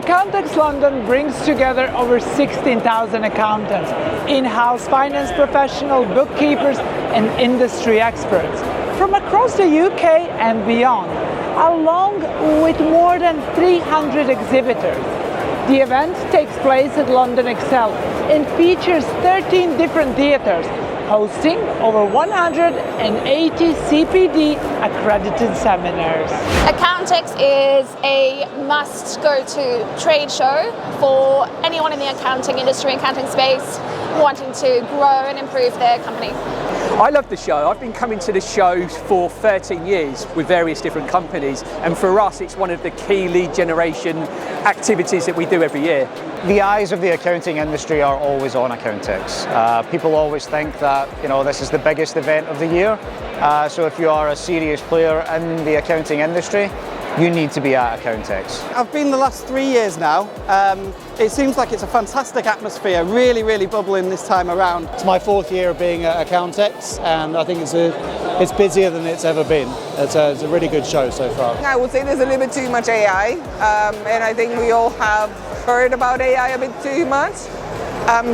Accountex London brings together over 16,000 accountants, in-house finance professionals, bookkeepers and industry experts from across the UK and beyond, along with more than 300 exhibitors. The event takes place at London Excel and features 13 different theatres, hosting over 180 CPD accredited seminars. Accountex is a must-go-to trade show for anyone in the accounting industry, accounting space, wanting to grow and improve their company. I love the show. I've been coming to the show for 13 years with various different companies, and for us it's one of the key lead generation activities that we do every year. The eyes of the accounting industry are always on Accountex. People always think that this is the biggest event of the year. So if you are a serious player in the accounting industry, you need to be at Accountex. I've been the last 3 years now. It seems like it's a fantastic atmosphere, really bubbling this time around. It's my 4th year of being at Accountex, and I think it's busier than it's ever been. It's a really good show so far. I would say there's a little bit too much AI, and I think we all have heard about AI a bit too much.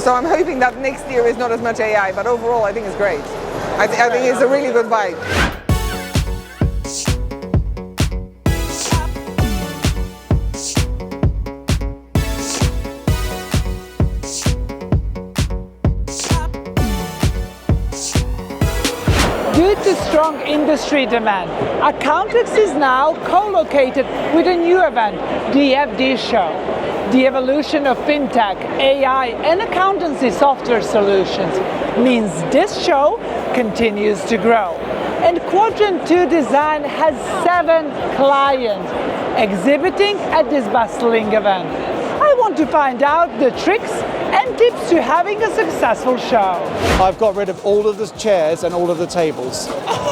So I'm hoping that next year is not as much AI, but overall I think it's great. I think it's a really good vibe. Due to strong industry demand, Accountex is now co-located with a new event, the FD Show. The evolution of fintech, AI and accountancy software solutions means this show continues to grow. And Quadrant 2 Design has 7 clients exhibiting at this bustling event. I want to find out the tricks and tips to having a successful show. I've got rid of all of the chairs and all of the tables,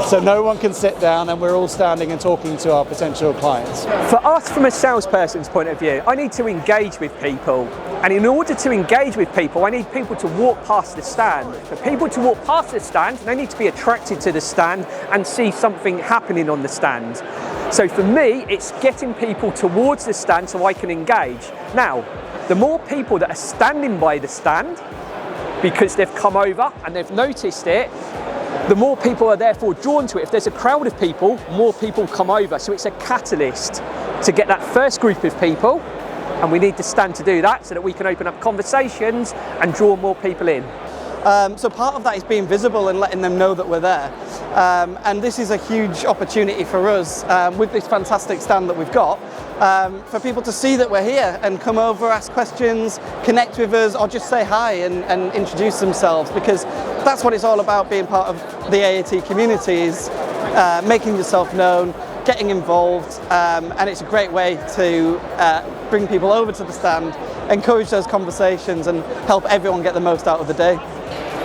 so no one can sit down and we're all standing and talking to our potential clients. For us, from a salesperson's point of view, I need to engage with people. And in order to engage with people, I need people to walk past the stand. For people to walk past the stand, they need to be attracted to the stand and see something happening on the stand. So for me, it's getting people towards the stand so I can engage. Now, the more people that are standing by the stand, because they've come over and they've noticed it, the more people are therefore drawn to it. If there's a crowd of people, more people come over. So it's a catalyst to get that first group of people, and we need the stand to do that so that we can open up conversations and draw more people in. So part of that is being visible and letting them know that we're there. And this is a huge opportunity for us with this fantastic stand that we've got, for people to see that we're here and come over, ask questions, connect with us, or just say hi and introduce themselves, because that's what it's all about, being part of the AAT community, is making yourself known, getting involved, and it's a great way to bring people over to the stand, encourage those conversations and help everyone get the most out of the day.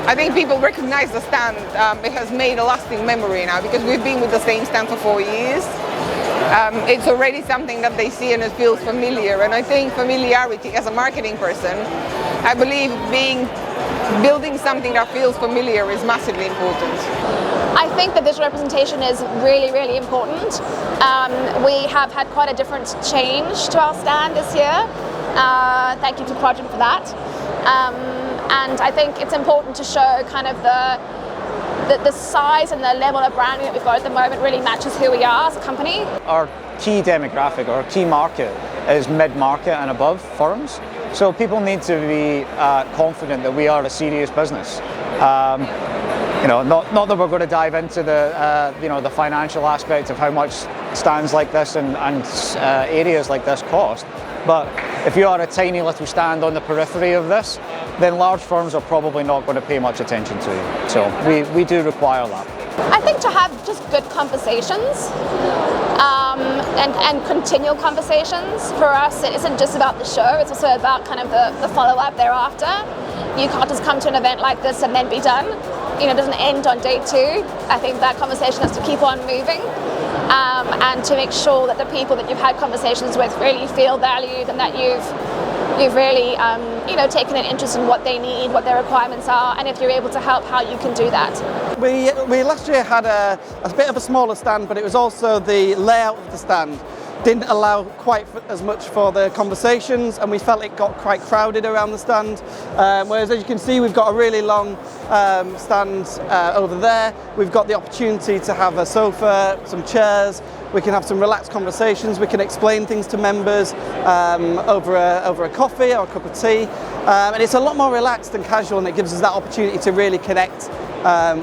I think people recognize the stand. It has made a lasting memory now because we've been with the same stand for 4 years. It's already something that they see and it feels familiar, and I think familiarity, as a marketing person, I believe building something that feels familiar is massively important. I think that this representation is really important. We have had quite a different change to our stand this year. Thank you to Quadrant for that. And I think it's important to show kind of the size and the level of branding that we've got at the moment really matches who we are as a company. Our key demographic, our key market is mid-market and above firms. So people need to be confident that we are a serious business. Not that we're going to dive into the financial aspect of how much stands like this and areas like this cost, but if you are a tiny little stand on the periphery of this, then large firms are probably not going to pay much attention to you. So we do require that. I think to have just good conversations and continual conversations, for us it isn't just about the show, it's also about kind of the follow-up thereafter. You can't just come to an event like this and then be done. It doesn't end on day 2. I think that conversation has to keep on moving, and to make sure that the people that you've had conversations with really feel valued and that you've really taken an interest in what they need, what their requirements are, and if you're able to help, how you can do that. We last year had a bit of a smaller stand, but it was also the layout of the stand. didn't allow quite as much for the conversations, and we felt it got quite crowded around the stand. Whereas as you can see, we've got a really long stand over there. We've got the opportunity to have a sofa, some chairs. We can have some relaxed conversations. We can explain things to members over a coffee or a cup of tea. And it's a lot more relaxed and casual, and it gives us that opportunity to really connect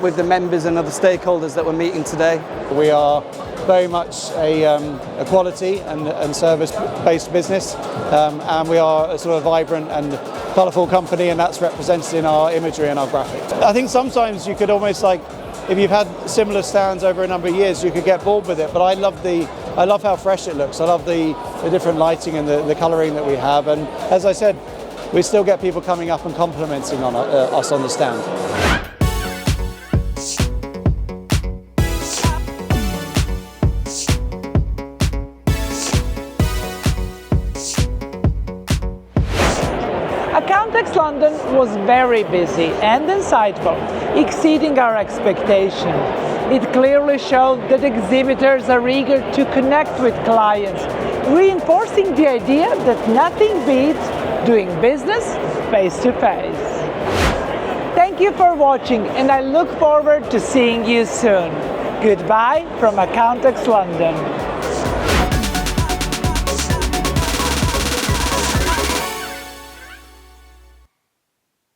with the members and other stakeholders that we're meeting today. We are very much a quality and service-based business, and we are a sort of vibrant and colourful company, and that's represented in our imagery and our graphics. I think sometimes you could almost like, if you've had similar stands over a number of years, you could get bored with it, but I love how fresh it looks. I love the different lighting and the colouring that we have, and as I said, we still get people coming up and complimenting on us on the stand. Accountex London was very busy and insightful, exceeding our expectation. It clearly showed that exhibitors are eager to connect with clients, reinforcing the idea that nothing beats doing business face-to-face. Thank you for watching, and I look forward to seeing you soon. Goodbye from Accountex London.